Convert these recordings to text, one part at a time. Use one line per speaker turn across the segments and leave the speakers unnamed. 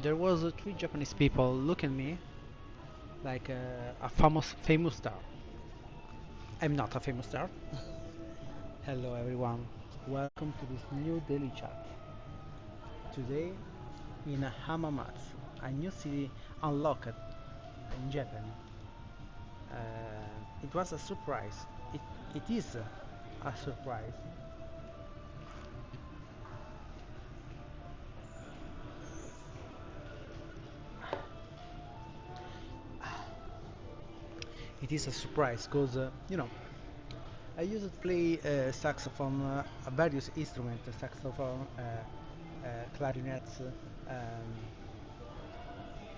There was three Japanese people look at me like a famous star. I'm not a famous star. Hello everyone, welcome to this new daily chat. Today in Hamamatsu, a new city unlocked in Japan. It was a surprise. It is a surprise. It is a surprise because I used to play saxophone, various instruments, saxophone, clarinets,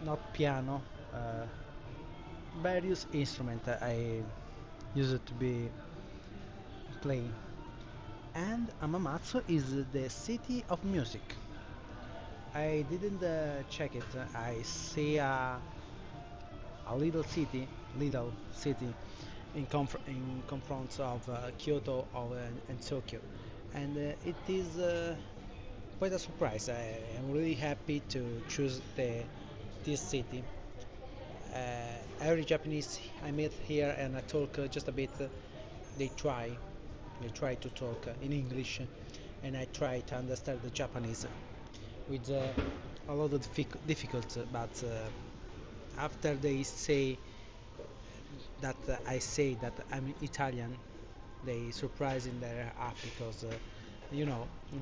not piano, uh, various instruments I used to be playing. And Amamatsu is the city of music. I didn't check it. I see a little city in confronts of Kyoto and Tokyo, and it is quite a surprise. I am really happy to choose this city. Every Japanese I meet here and I talk just a bit, they try they try to talk in English, and I try to understand the Japanese with a lot of difficult, but after they say that I say that I'm Italian, they surprise in their heart because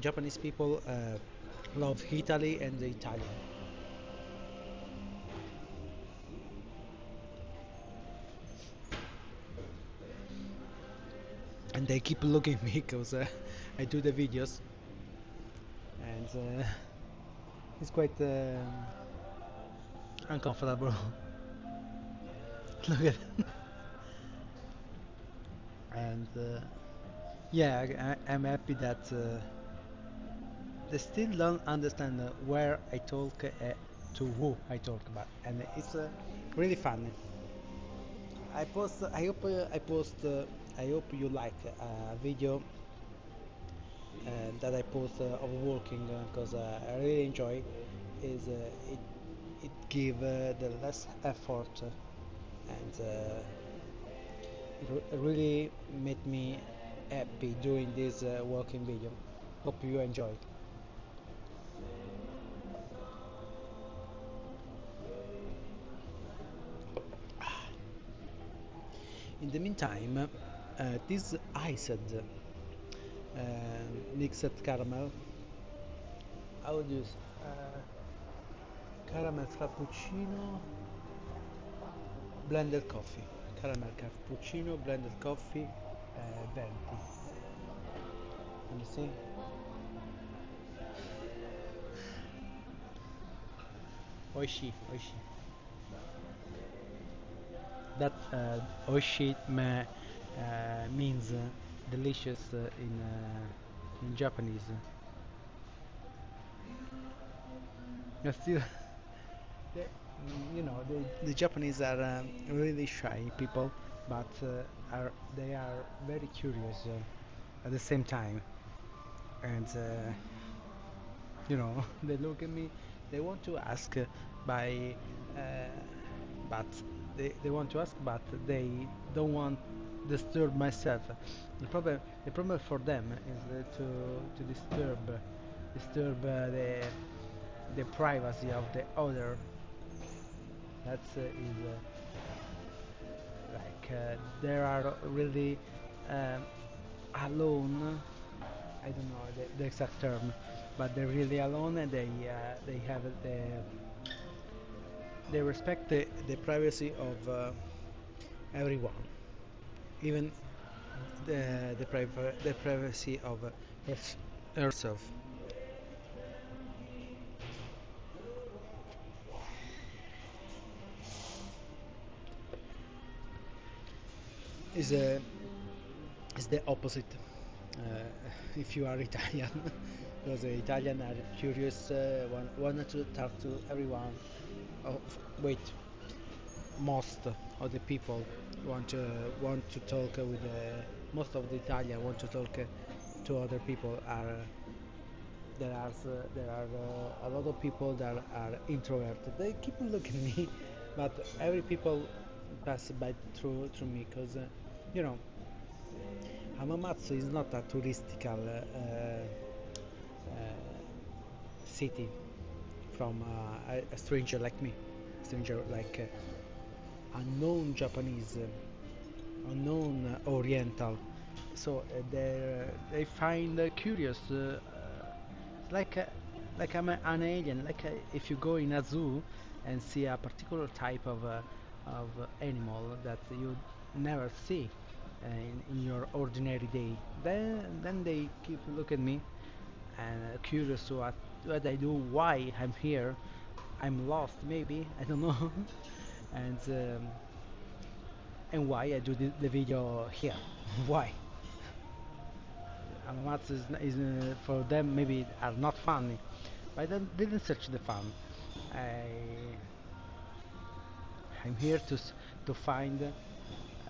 Japanese people love Italy and the Italian. And they keep looking at me because I do the videos, and it's quite uncomfortable. Look at and yeah, I'm happy that they still don't understand where I talk to who I talk about, and it's really funny. I post. I hope I post. I hope you like a video that I post of working because I really enjoy. Is it give the less effort and it really made me happy doing this working video. Hope you enjoy. In the meantime, this iced mixed caramel, how would you caramel frappuccino, blended coffee, caramel cappuccino, blended coffee, 20. Let me see. Oishi, oishi. That oishi means delicious in Japanese. Still, the, the Japanese are really shy people, but they are very curious at the same time, and they look at me. They want to ask by, uh, but they want to ask, but they don't want disturb myself. The problem for them is to disturb the privacy of the other. That's is like they are really um, alone. I don't know the exact term, but they're really alone and they have they respect the privacy of everyone, even the privacy of herself. Is is the opposite. Uh, if you are Italian, because the Italian are curious, want to talk to everyone. Oh, wait, most of the people want to talk most of the Italian want to talk to other people are there are a lot of people that are introverted. They keep looking at me, but every people pass by through me because you know Hamamatsu is not a touristical city from a stranger like me, stranger like unknown Japanese, unknown Oriental. So they find curious, like like I'm an alien. Like if you go in a zoo and see a particular type of animal that you never see in your ordinary day, then they keep look at me and curious what I do, why I'm here. I'm lost, maybe I don't know, and why I do the video here. Why? Amamatsu is for them maybe are not funny, but I didn't search the fun. I I'm here to find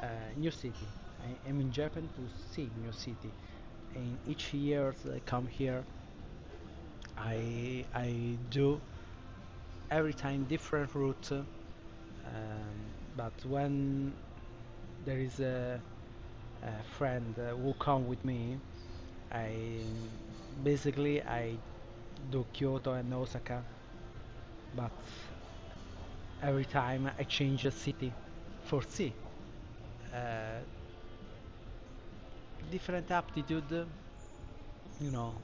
a new city. I am in Japan to see new city. And each year I come here, I do every time different route. But when there is a friend who come with me, I I do Kyoto and Osaka, but every time I change a city for see uh, different aptitude, you know,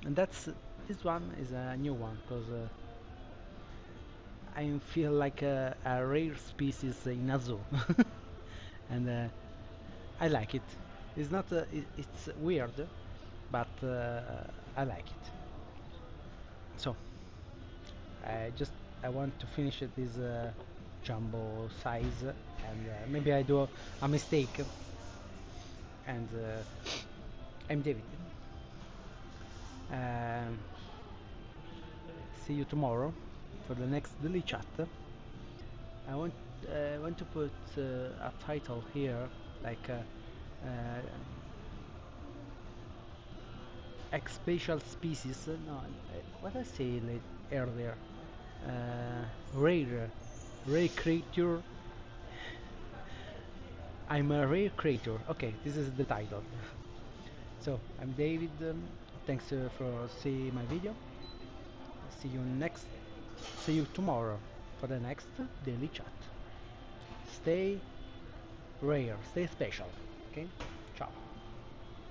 and this one is a new one because I feel like a rare species in a zoo, and I like it. It's not it's weird, but I like it. So I want to finish this jumbo size, and maybe I do a mistake. And I'm David. Um, See you tomorrow for the next daily chat. I want to put a title here like special species. No, what I say earlier. Rare, rare creature. I'm a rare creature. Okay, this is the title. So I'm David. Thanks for seeing my video. See you next. See you tomorrow for the next daily chat. Stay rare, stay special. Okay? Ciao.